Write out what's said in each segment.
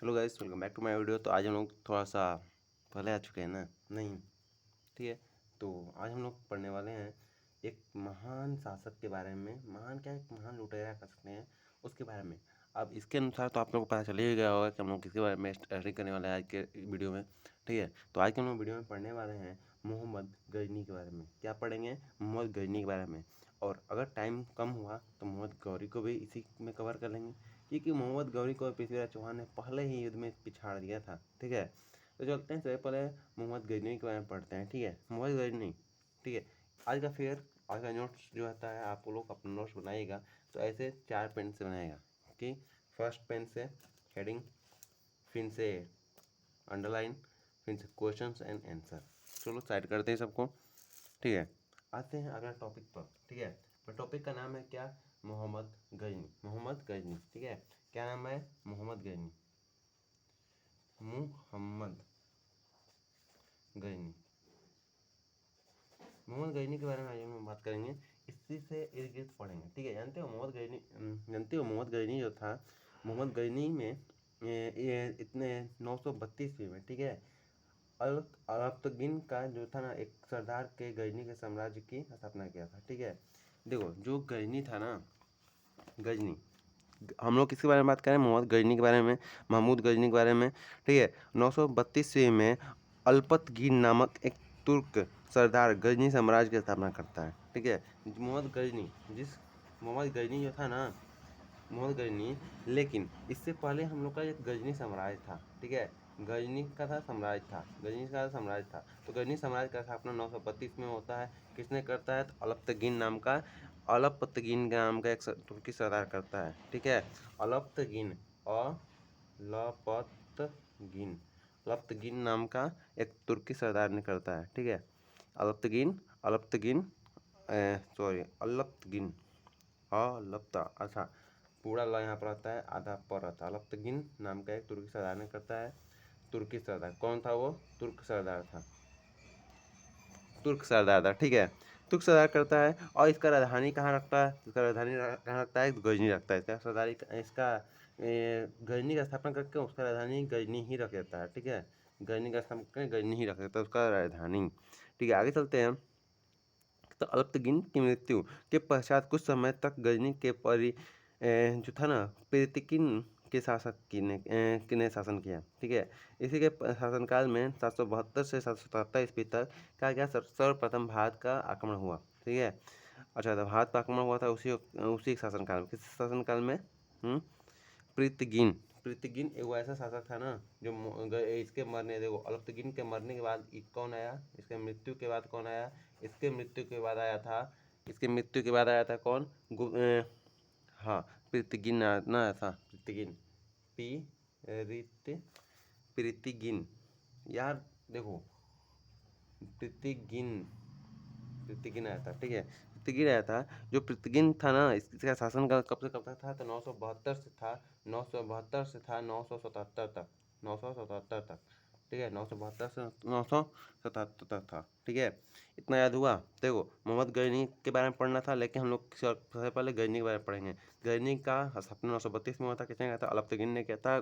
Hello guys, welcome back to my video. तो आज हम लोग थोड़ा सा पहले आ चुके हैं ना, नहीं ठीक है। तो आज हम लोग पढ़ने वाले हैं एक महान शासक के बारे में। महान क्या, एक महान लुटेरा कर सकते हैं उसके बारे में। अब इसके अनुसार तो आप लोगों को पता चल ही गया होगा कि हम लोग किसके बारे में स्टडी करने वाले हैं आज के वीडियो में, ठीक है। तो आज के हम लोग वीडियो में पढ़ने वाले हैं मोहम्मद गजनी के बारे में। क्या पढ़ेंगे? मोहम्मद गजनी के बारे में। और अगर टाइम कम हुआ तो मोहम्मद गौरी को भी इसी में कवर कर लेंगे, क्योंकि मोहम्मद गौरी को पृथ्वीराज चौहान ने पहले ही युद्ध में पिछाड़ दिया था, ठीक है। तो चलते हैं, सबसे पहले मोहम्मद गजनी के बारे में पढ़ते हैं, ठीक है। मोहम्मद गजनी, ठीक है। आज का नोट्स जो होता है, आप लोग अपना नोट्स बनाइएगा तो ऐसे 4 पेन से बनाएगा कि फर्स्ट पेन से हेडिंग, फिर से अंडरलाइन, फिर से क्वेश्चन एंड आंसर। चलो साइड करते हैं सबको, ठीक है। आते हैं अगला टॉपिक पर, ठीक है। तो टॉपिक का नाम है क्या? मोहम्मद गजनी। मोहम्मद गजनी, ठीक है। क्या नाम है? मोहम्मद गजनी। मोहम्मद गजनी। मोहम्मद गजनी के बारे में आज हम बात करेंगे। इसी से इर्द गिर्द पढ़ेंगे, ठीक है। जानते हो मोहम्मद गजनी, जानते हो मोहम्मद गजनी जो था, मोहम्मद गजनी में ये इतने 932 में, ठीक है। अल्पतगिन का जो था ना, एक सरदार के गजनी के साम्राज्य की स्थापना किया था, ठीक है। देखो जो गजनी था ना, गजनी, हम लोग किसके बारे में बात करें? मोहम्मद गजनी के बारे में, महमूद गजनी के बारे में, ठीक है। 932 में अल्पतगीन नामक एक तुर्क सरदार गजनी साम्राज्य की स्थापना करता है, ठीक है। मोहम्मद गजनी, जिस मोहम्मद गजनी जो था ना, मोहम्मद गजनी, लेकिन इससे पहले हम लोग का एक गजनी साम्राज्य था, ठीक है। गजनी का था साम्राज्य था, गजनी का साम्राज्य था। तो गजनी साम्राज्य का स्थापना 932 में होता है। किसने करता है? तो अल्पतगीन नाम का एक तुर्की सरदार करता है, ठीक है। अल्पतगीन, अलपतगीन, अल्पतगीन नाम का एक तुर्की सरदार ने करता है, ठीक है। अल्पतगीन, अल्पतगीन, सॉरी अल्पतगीन, अलप्ता, अच्छा पूरा ल यहाँ पर आता है, आधा पर आता है। अल्पतगीन नाम का एक तुर्की सरदार ने करता है। तुर्की सरदार कौन था? वो तुर्क सरदार था, तुर्क सरदार था, ठीक है। तुर्क सरदार करता है। और इसका राजधानी कहाँ रखता है? इसका राजधानी कहाँ रखता है? गजनी रखता है। इसका सरदारी, इसका गजनी का स्थापना करके उसका राजधानी गजनी ही रख देता है, ठीक है। गजनी का स्थापना करके गजनी ही रख देता है उसका राजधानी, ठीक है। आगे चलते हैं। तो अल्पतगीन की मृत्यु के पश्चात कुछ समय तक गजनी के जो था ना, पेरतिकिन के शासक ने शासन किया, ठीक है। इसी के शासनकाल में 772 से 777 ईस्वी तक क्या सर्वप्रथम भारत का आक्रमण हुआ, ठीक है। अच्छा, तो भारत का आक्रमण हुआ था उसी शासनकाल में। किस शासनकाल में? पृथ्वीगिन, पृथ्वीगिन एक ऐसा शासक था ना, जो इसके मरने, देखो अल्पतगीन के मरने के बाद कौन आया? इसके मृत्यु के बाद कौन आया? इसके मृत्यु के बाद आया था, इसके मृत्यु के बाद आया था कौन? हाँ, पृथ्वीगिन ना आया था, पृथ्वीगिन, पी पृथ्वीगिन, यार देखो, पृथ्वीगिन, पृथ्वीगिन आया था, ठीक है। पृथ्वीगिन आया था। जो पृथ्वीगिन था ना, इसका शासनकाल कब से कब तक था? तो 972 से था, 972 से था 977 तक, 977 तक, ठीक है। 972 से 977 तक था, ठीक है। इतना याद हुआ। देखो मोहम्मद गजनी के बारे में पढ़ना था, लेकिन हम लोग सबसे पहले गजनी के बारे में पढ़ेंगे। गजनी का स्थापना 932 में हुआ था। किसने किया था? अल्पतगीन ने किया था।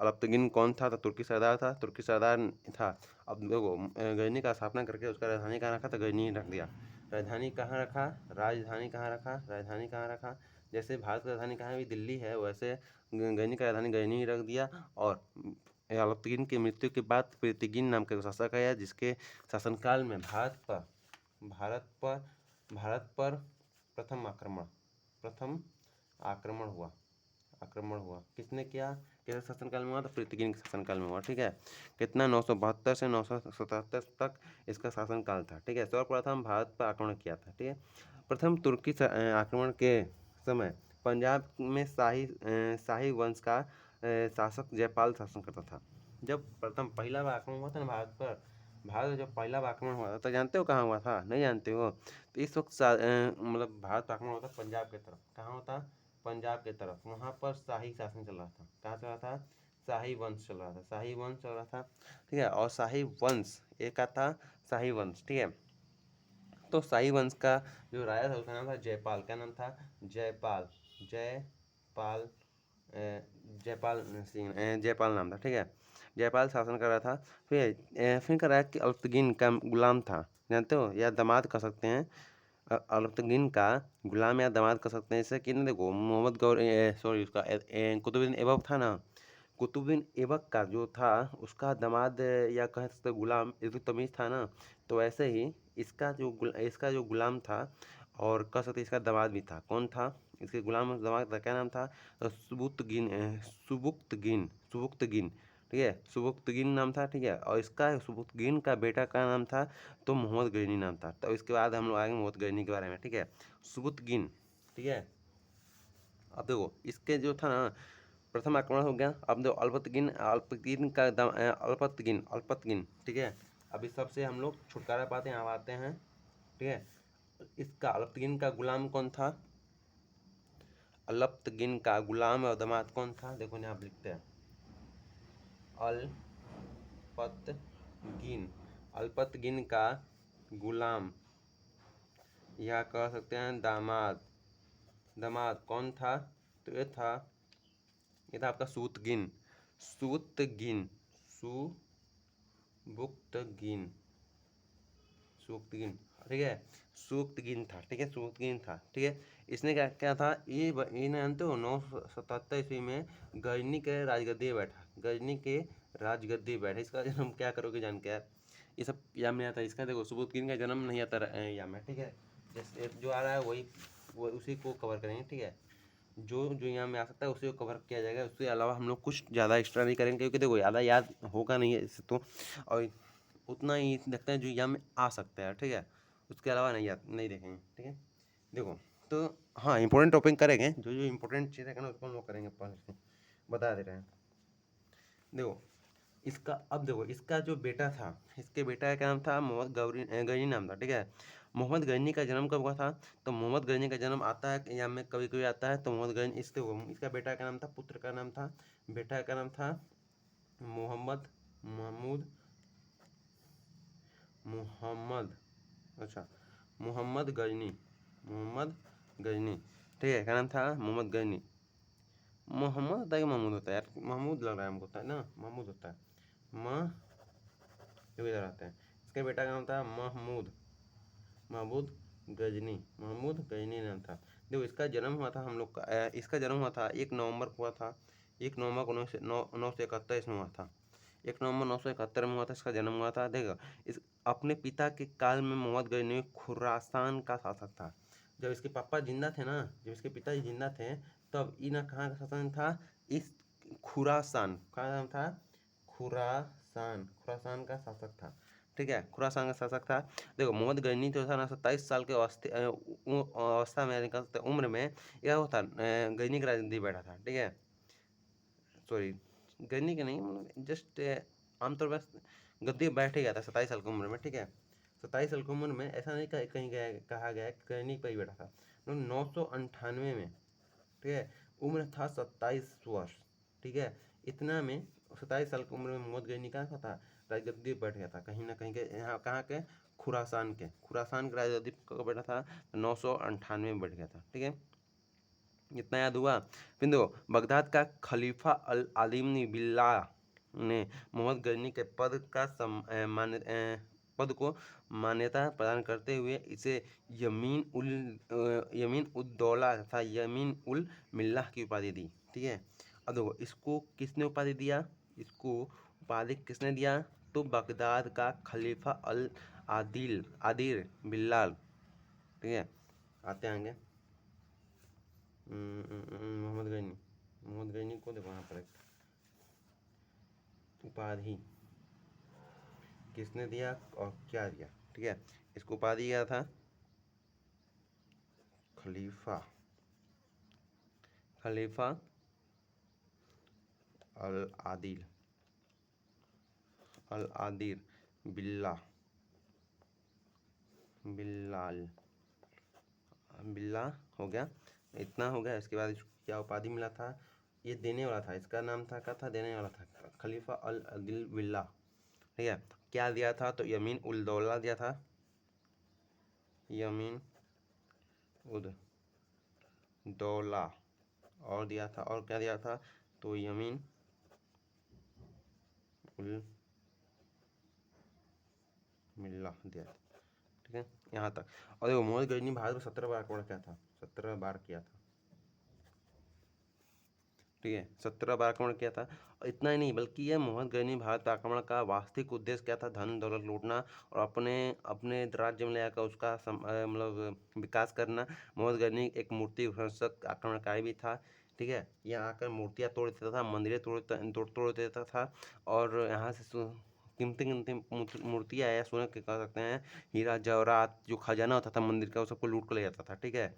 अल्पतगीन कौन था? तो तुर्की सरदार था, तुर्की सरदार था। अब देखो गजनी का स्थापना करके उसका राजधानी कहाँ रखा? तो गजनी रख दिया। राजधानी कहाँ रखा? राजधानी कहाँ रखा? राजधानी कहाँ रखा? जैसे भारत की राजधानी कहाँ भी दिल्ली है, वैसे गजनी का राजधानी गजनी ही रख दिया। और अल्पतगीन की मृत्यु के बाद पृथ्वीगिन नाम का शासक आया, जिसके शासनकाल में भारत पर भारत पर प्रथम आक्रमण हुआ। किसने किया? किसके शासनकाल में हुआ? तो पृथ्वीगिन के शासनकाल में हुआ, ठीक है। कितना? 972 से 977 तक इसका शासनकाल था, ठीक है। सर्वप्रथम भारत पर आक्रमण किया था, ठीक है। प्रथम तुर्की आक्रमण के समय पंजाब में शाही वंश का शासक जयपाल शासन करता था। जब प्रथम पहला बार आक्रमण हुआ था ना भारत पर, भारत में जब पहला बार आक्रमण हुआ था, तो जानते हो कहाँ हुआ था? नहीं जानते हो? तो इस वक्त मतलब भारत पर आक्रमण होता पंजाब की तरफ। कहाँ होता? पंजाब की तरफ। वहाँ पर शाही शासन चल रहा था। कहाँ चल रहा था? शाही वंश चल रहा था, शाही वंश चल रहा था, ठीक है। और शाही वंश एक का था, शाही वंश, ठीक है। तो शाही वंश का जो राजा था उसका नाम था जयपाल। क्या नाम था? जयपाल, जयपाल जयपाल सिंह, जयपाल नाम था, ठीक है। जयपाल शासन कर रहा था। फिर कर रहा है कि अल्पतगीन का गुलाम था, जानते हो, या दामाद कह सकते हैं। अल्पतगीन का गुलाम या दामाद कह सकते हैं। इससे कि देखो मोहम्मद गौर सॉरी उसका कुतुबुद्दीन ऐबक था ना, कुतुबुद्दीन ऐबक का जो था उसका दामाद या कह सकते गुलाम, इसकी तमीज़ था ना। तो ऐसे ही इसका जो गुलाम था और कह सकते इसका दामाद भी था। कौन था इसके गुलाम और दामाद का, क्या नाम था? सुबुक्तगिन, ठीक है, सुबुक्तगिन नाम था, ठीक है। और इसका सुबुक्तगिन का बेटा का नाम था तो मोहम्मद गजनी नाम था। तो इसके बाद हम लोग आएंगे मोहम्मद गजनी के बारे में, ठीक है। सुबुक्तगिन, ठीक है। अब देखो इसके जो था ना, प्रथम आक्रमण हो गया। अब देखो अल्पतगिन, ठीक है। अब इस सबसे हम लोग छुटकारा पाते हैं, अब आते हैं, ठीक है। इसका अल्पतगिन का गुलाम कौन था? अल्पतगिन का गुलाम और दामाद कौन था? देखो यहाँ आप लिखते हैं अल्पतगिन, अल्पतगिन का गुलाम या कह सकते हैं दामाद, दामाद कौन था? तो ये था आपका सुबुक्तगिन, सुबुक्तगिन, सुबुक्तगिन, सुबुक्तगिन, ठीक है। सुबुक्तगिन था, ठीक है, सुबुक्तगिन था, ठीक है। इसने क्या क्या था, ये जानते हो 977 ईस्वी में गजनी के राजगद्दी बैठा, गजनी के राजगद्दी बैठा। इसका जन्म क्या करोगे जान के यार, ये सब याद नहीं आता इसका। देखो सुबुक्तगिन का जन्म नहीं आता याद में, ठीक है। जैसे जो आ रहा है वही उसी को कवर करेंगे, ठीक है। जो जो यहाँ में आ सकता है उसी को कवर किया जाएगा। उसके अलावा हम लोग कुछ ज़्यादा एक्स्ट्रा नहीं करेंगे, क्योंकि देखो ज़्यादा याद होगा नहीं है इससे तो, और उतना ही लगता है जो यहाँ में आ सकता है, ठीक है। उसके अलावा नहीं देखेंगे, ठीक है। देखो तो हाँ, इंपॉर्टेंट टॉपिक करेंगे, जो जो इंपॉर्टेंट चीज़ है ना उसको हम लोग करेंगे, पहले से बता दे रहे हैं। देखो इसका, अब देखो इसका जो बेटा था, इसके बेटा का क्या नाम था? मोहम्मद गजनी नाम था, ठीक है। मोहम्मद गजनी का जन्म कब हुआ था? तो मोहम्मद गजनी का जन्म आता है या में कभी कभी आता है, तो मोहम्मद गजनी इसका बेटा का नाम था, पुत्र का नाम था, बेटा का नाम था मोहम्मद महमूद, मोहम्मद, अच्छा, मोहम्मद गजनी, मोहम्मद गजनी, ठीक है। क्या नाम था? मोहम्मद गजनी। मोहम्मद होता है कि महमूद होता है यार? महमूद लग रहा है हमको, होता है ना, महमूद होता है। इधर आते हैं। इसके बेटा का नाम था महमूद, महमूद गजनी, महमूद गजनी नाम था। देखो इसका जन्म हुआ था हम लोग का, इसका जन्म हुआ था 1 नवंबर को हुआ था, 1 नवंबर को 971 ईस्वी में हुआ था। 1 नवंबर 971 में हुआ था इसका जन्म हुआ था। देखो इस अपने पिता के काल में मोहम्मद गजनी खुरासान का शासक था। जब इसके पापा जिंदा थे ना, जब इसके पिताजी जिंदा थे, तब इना कहाँ का शासन था? इस खुरासान का नाम था, खुरासान, खुरासान का शासक था, ठीक है, खुरासान का शासक था। देखो मोहम्मद गजनी जो था ना 27 साल के अवस्था में, निकल सकते उम्र में, यह होता गजनी की राजगद्दी बैठा था, ठीक है। सॉरी, गजनी के नहीं, मतलब जस्ट आमतौर पर गद्दी बैठ ही गया था 27 साल की उम्र में, ठीक है। 27 साल की उम्र में, ऐसा नहीं कहीं कहा गया कि गजनी पर ही बैठा था। 998 में, ठीक है, उम्र था 27 वर्ष, ठीक है। इतना में 27 साल की उम्र में मोहम्मद गजनी कहाँ था? राजगद्दी पर बैठ गया था, कहीं ना कहीं के, यहाँ कहाँ के? खुरासान के राजगद्दी पर बैठा था, 998 में बैठ गया था, ठीक है। इतना याद हुआ। फिर देखो बगदाद का खलीफा अल आलिम बिल्लाह ने मोहम्मद गजनी के पद को मान्यता प्रदान करते हुए इसे यमीन उद दौला तथा यमीन उल मिल्लाह की उपाधि दी, ठीक है। अब देखो इसको किसने उपाधि दिया? इसको उपाधि किसने दिया? तो बगदाद का खलीफा अल आदिल बिल्लाल, ठीक है। आते हैं आगे। मोहम्मद गजनी को देखो यहाँ पर उपाधि किसने दिया और क्या दिया, ठीक है। इसको उपाधि दिया था खलीफा, खलीफा अल आदिल, अल आदिल बिल्लाल, बिल्ला हो गया। इतना हो गया। इसके बाद इसको क्या उपाधि मिला था? ये देने वाला था, इसका नाम था, क्या था? देने वाला था खलीफा अल आदिल बिल्ला, ठीक है। क्या दिया था? तो यमीन उल दौला दिया था, यमीन उद दौला, और दिया था, और क्या दिया था, तो यमीन उल मिल्लाह दिया था। ठीक है, यहाँ तक। और देखो मोहम्मद गजनी भारत में 17 बार आक्रमण किया था, 17 बार किया था। ठीक है, 17 बार आक्रमण किया था। और इतना ही नहीं, बल्कि यह मोहम्मद गजनी भारत पर आक्रमण का वास्तविक उद्देश्य क्या था, धन दौलत लूटना और अपने अपने राज्य में ले आकर उसका मतलब विकास करना। मोहम्मद गजनी एक मूर्ति भ्रंशक आक्रमणकारी भी था। ठीक है, यहाँ आकर मूर्तियाँ तोड़ देता था, मंदिरें तोड़ देता था, और यहाँ से कीमती कीमती मूर्तियाँ या सोने के कह सकते हैं, हीरा जवाहरात जो खजाना होता था मंदिर का, वो सबको लूट कर ले जाता था। ठीक है,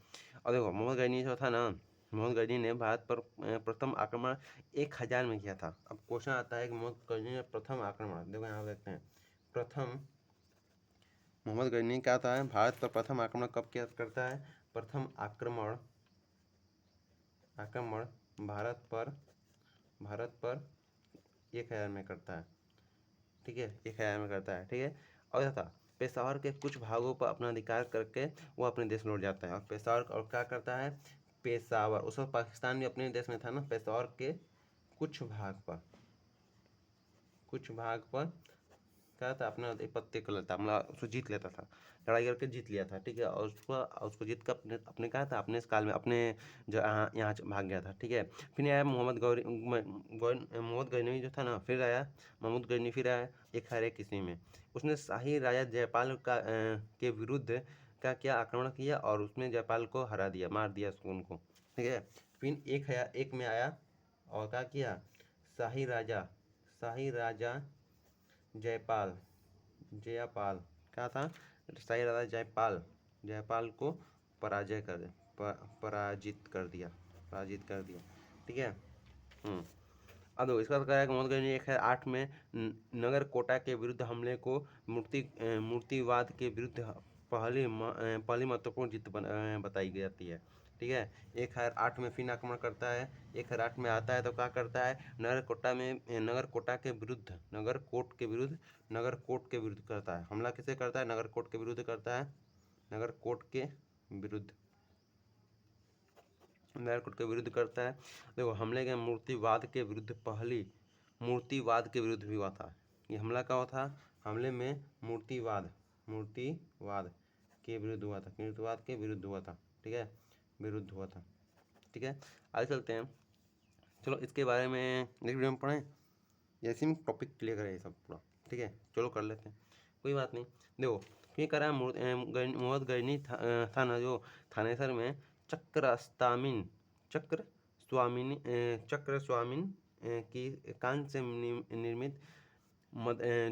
और देखो मोहम्मद गजनी जो था ना, मोहम्मद गजनी ने भारत पर प्रथम आक्रमण 1000 में किया था। अब क्वेश्चन आता है कि मोहम्मद गजनी ने प्रथम आक्रमण, देखो यहाँ देखते हैं, प्रथम मोहम्मद गजनी क्या होता है, भारत पर प्रथम आक्रमण कब किया करता है, प्रथम आक्रमण आक्रमण भारत पर 1000 में करता है। ठीक है, 1000 में करता है। ठीक है, और क्या था, पेशावर के कुछ भागों पर अपना अधिकार करके वो अपने देश लौट जाता है। और पेशावर और क्या करता है, पेशावर उस वक्त पाकिस्तान भी अपने देश में था ना, पेशावर के कुछ भाग पर क्या था, अपना आधिपत्य कर लेता, मतलब उसको जीत लेता था, लड़ाई करके जीत लिया था। ठीक है, और उसको जीत कर अपने अपने कहा था, अपने इस काल में अपने यहाँ भाग गया था। ठीक है, फिर आया मोहम्मद गजनवी जो था ना, फिर आया महमूद गजनवी, फिर आया 1021 में। उसने शाही राजा जयपाल के विरुद्ध का क्या आक्रमण किया, और उसने जयपाल को हरा दिया, मार दिया उनको। ठीक है, फिर 1001 में आया और क्या किया, शाही राजा जयपाल क्या था, शाही राजा जयपाल को पराजित कर दिया। ठीक है। अब इसका तो क्या है, मोहम्मद गजनी 1008 में नगरकोटा के विरुद्ध हमले को मूर्तिवाद के विरुद्ध पहली महत्वपूर्ण जीत बताई जाती है। ठीक है, 1008 में फिर आक्रमण करता है, 1008 में आता है तो क्या करता है, नगरकोट के विरुद्ध करता है हमला। किसे करता है, नगरकोट के विरुद्ध करता है, नगरकोट के विरुद्ध करता है। देखो हमले के मूर्तिवाद के विरुद्ध भी हुआ था। ये हमला क्या हुआ था, हमले में मूर्तिवाद के विरुद्ध हुआ था। ठीक है, विरुद्ध हुआ था। ठीक है, आगे चलते हैं। चलो इसके बारे में नेक्स्ट वीडियो में पढ़ें, जैसे ही टॉपिक क्लियर करें ये सब पूरा। ठीक है, चलो कर लेते हैं, कोई बात नहीं। देखो ये करा मोहम्मद गजनी था ना, जो थानेसर में चक्र स्वामिन की कांस्य से निर्मित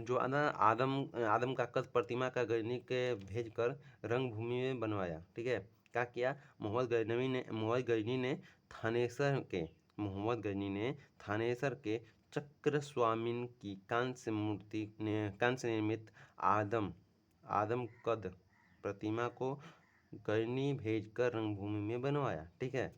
जो आदम का कद प्रतिमा का गजनी के भेजकर रंगभूमि में बनवाया। ठीक है, क्या किया, मोहम्मद गजनी ने थानेसर के चक्रस्वामिन की कांस्य निर्मित आदम कद प्रतिमा को गजनी भेजकर रंगभूमि में बनवाया। ठीक है,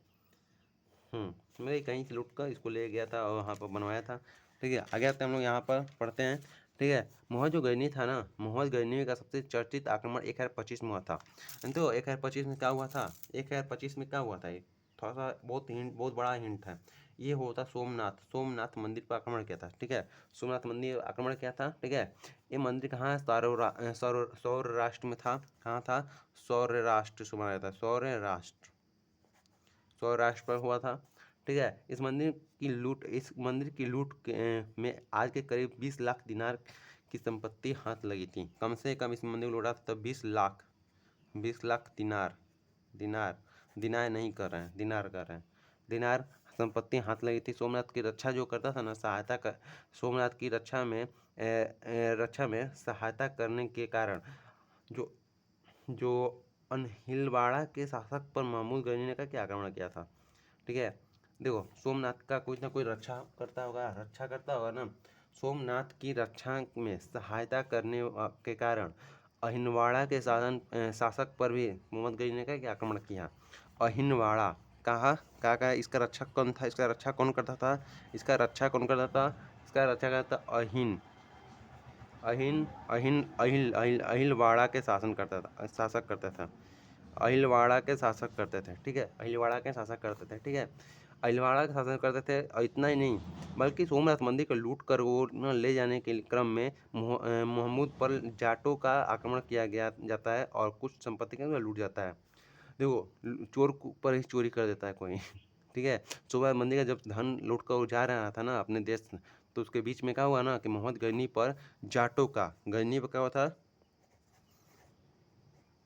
मैं कहीं से लूट कर इसको ले गया था और वहाँ पर बनवाया था। ठीक है, आगे आते हम लोग यहाँ पर पढ़ते हैं। ठीक है, मोहम्मद जो गजनी था ना, मोहम्मद गजनी का सबसे चर्चित आक्रमण 1025 में हुआ था। तो 1025 में क्या हुआ था, 1025 में क्या हुआ था, ये थोड़ा सा बहुत बड़ा हिंट है। ये होता सोमनाथ मंदिर पर आक्रमण किया था। ठीक है, सोमनाथ मंदिर आक्रमण किया था। ठीक है, ये मंदिर कहाँ है, सौर राष्ट्र में था। कहाँ था, सौर राष्ट्र सुना जाता है, सौराष्ट्र पर हुआ था। ठीक है, इस मंदिर की लूट में आज के करीब 20 लाख दिनार की संपत्ति हाथ लगी थी। कम से कम इस मंदिर को लूटा था, तब 20 लाख दिनार नहीं कर रहे हैं, दिनार कर रहे हैं, दिनार संपत्ति हाथ लगी थी। सोमनाथ की रक्षा जो करता था ना, सोमनाथ की रक्षा में सहायता करने के कारण जो अनहिलवाड़ा के शासक पर महमूद गजनी ने क्या आक्रमण किया था। ठीक है, देखो सोमनाथ का कोई ना कोई रक्षा करता होगा ना। सोमनाथ की रक्षा में सहायता करने के कारण अहिनवाड़ा के शासक पर भी मोहम्मद गजनी ने क्या आक्रमण किया। अहिनवाड़ा कहाँ इसका रक्षक कौन था, इसका रक्षा कौन करता था, अहिलवाड़ा के शासक करते थे। ठीक है, अहिलवाड़ा के शासक करते थे। ठीक है, अहिलवाड़ा का शासन करते थे। और इतना ही नहीं बल्कि सोमनाथ मंदिर को लूट कर वो न ले जाने के क्रम में महमूद पर जाटों का आक्रमण किया गया जाता है और कुछ संपत्ति का लूट जाता है। देखो चोर पर ही चोरी कर देता है कोई ठीक है। सोमनाथ मंदिर का जब धन लूट कर जा रहा था ना अपने देश, तो उसके बीच में क्या हुआ ना कि मोहम्मद गजनी पर जाटों का, गजनी पर क्या हुआ था,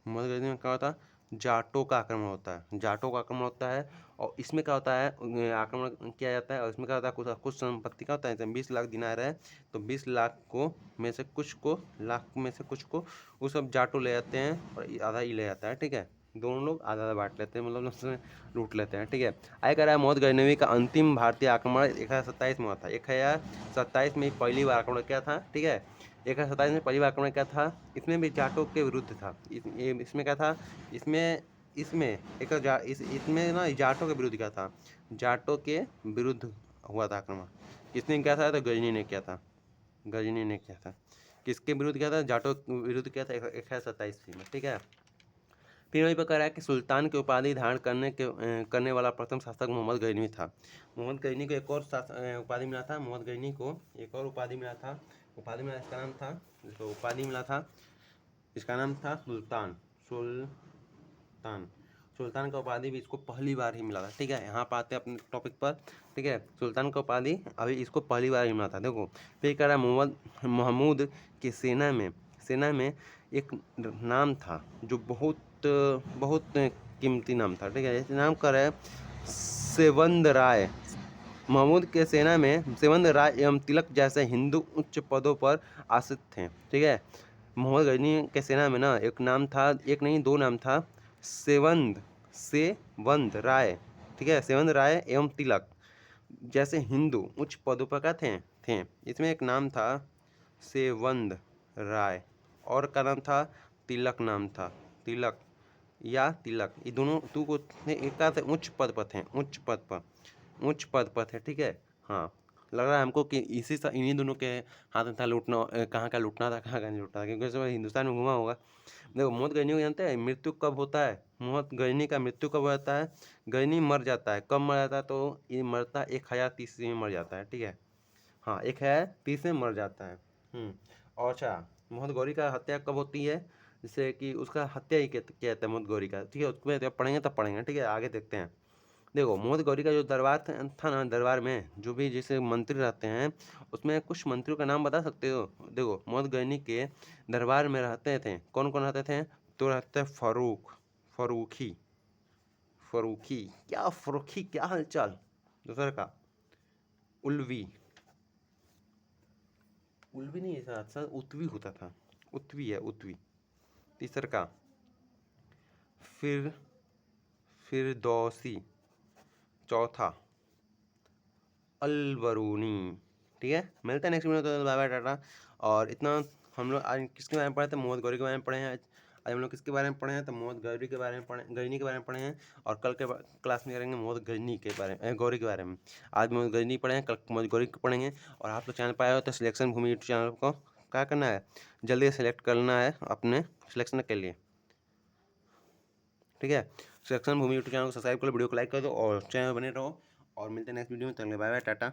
मोहम्मद गजनी में क्या होता है, जाटों का आक्रमण होता है, जाटों का आक्रमण होता है। और इसमें क्या होता है, आक्रमण किया जाता है और इसमें क्या होता है, कुछ कुछ संपत्ति का होता है। जैसे 20 लाख दिनार है तो 20 लाख को में से कुछ को, लाख में से कुछ को वो सब जाटों ले जाते हैं और आधा ही ले जाता है। ठीक है, दोनों लोग आधा आधा बांट लेते हैं, मतलब उसमें लूट लेते हैं। ठीक है, आगे कह रहा है मोहम्मद गजनवी का अंतिम भारतीय आक्रमण 1027 में हुआ था। 1027 में पहली बार आक्रमण क्या था। ठीक है, 1027 में पहली बार आक्रमण क्या था, इसमें भी जाटों के विरुद्ध था। इसमें क्या था, इसमें इसमें इसमें ना जाटों के विरुद्ध क्या था, जाटों के विरुद्ध हुआ था आक्रमण। किसने किया था, तो गजनी ने किया था, गजनी ने किया था। किसके विरुद्ध किया था, जाटों के विरुद्ध किया था 1027 में। ठीक है, फिर वहीं पर कह रहा है कि सुल्तान की उपाधि धारण करने वाला प्रथम शासक मोहम्मद गजनी था। मोहम्मद गजनी को एक और उपाधि मिला था, मोहम्मद गजनी को एक और उपाधि मिला था, उपाधि मिला, इसका नाम था, जिसको उपाधि मिला था इसका नाम था सुल्तान। सुल्तान सुल्तान का उपाधि भी इसको पहली बार ही मिला था। ठीक है, यहाँ पर आते हैं अपने टॉपिक पर। ठीक है, सुल्तान का उपाधि अभी इसको पहली बार ही मिला था। देखो फिर कह रहा है महमूद की सेना में एक नाम था जो बहुत बहुत कीमती नाम था। ठीक है, इस नाम का है सेवंद राय। महमूद के सेना में सेवंद राय एवं तिलक जैसे हिंदू उच्च पदों पर आश्रित थे। ठीक है, मोहम्मद गजनी के सेना में ना एक नाम था, एक नहीं दो नाम था, सेवंद राय। ठीक है, सेवंद राय एवं तिलक जैसे हिंदू उच्च पदों पर क्या थे। इसमें एक नाम था सेवंद राय और का नाम था तिलक, नाम था तिलक या तिलक, ये दोनों तू को एक का उच्च पद पर थे, उच्च पद पर थे। ठीक है, हाँ लग रहा है हमको कि इन्हीं दोनों के हाथ में था लूटना, कहाँ का लूटना था, कहाँ का नहीं लूटना था, क्योंकि सब हिंदुस्तान में घुमा होगा। देखो मोहम्मद गजनी को जानते हैं मृत्यु कब होता है, मोहम्मद गजनी का मृत्यु कब होता है, गजनी मर जाता है, कब मर जाता है, तो ये मरता 1030 में मर जाता है। ठीक है, हाँ 1030 में मर जाता है। और अच्छा, मोहम्मद गौरी का हत्या कब होती है, जिससे कि उसका हत्या ही किया जाता है मोहम्मद गौरी का। ठीक है, उसमें जब पढ़ेंगे तब पढ़ेंगे। ठीक है, आगे देखते हैं। देखो मोहम्मद गौरी का जो दरबार था ना, दरबार में जो भी जैसे मंत्री रहते हैं उसमें कुछ मंत्रियों का नाम बता सकते हो। देखो मोहम्मद गौरी के दरबार में रहते थे कौन कौन रहते थे, तो रहते फरूखी फरूखी क्या फरूखी क्या हालचाल, दूसरा का उल्वी, उल्वी नहीं ऐसा अच्छा उत्वी होता था, उत्वी है उत्वी। तीसरा का फिर दौसी, चौथा अलबरूनी। ठीक है, मिलते हैं नेक्स्ट वीडियो में, तो बाय बाय टाटा। और इतना हम लोग आज किसके बारे में पढ़े थे, मोहम्मद गौरी के बारे में पढ़े हैं। आज हम लोग किसके बारे में पढ़े हैं, तो मोहम्मद गौरी के बारे में पढ़े, गजनी के बारे में पढ़े हैं। और कल के क्लास में करेंगे मोहम्मद गजनी के बारे में, गौरी के बारे में। आज मोहम्मद गजनी पढ़े हैं, कल मोहम्मद गौरी को पढ़ेंगे। और आप लोग चैनल पर आए हो तो सिलेक्शन भूमि यूट्यूब चैनल को क्या करना है, जल्दी सेलेक्ट करना है अपने सिलेक्शन के लिए। ठीक है, सिलेक्शन भूमि यूट्यूब चैनल को सब्सक्राइब करो, वीडियो को लाइक कर दो और चैनल बने रहो। और मिलते हैं नेक्स्ट वीडियो में, तब तक बाय बाय टाटा।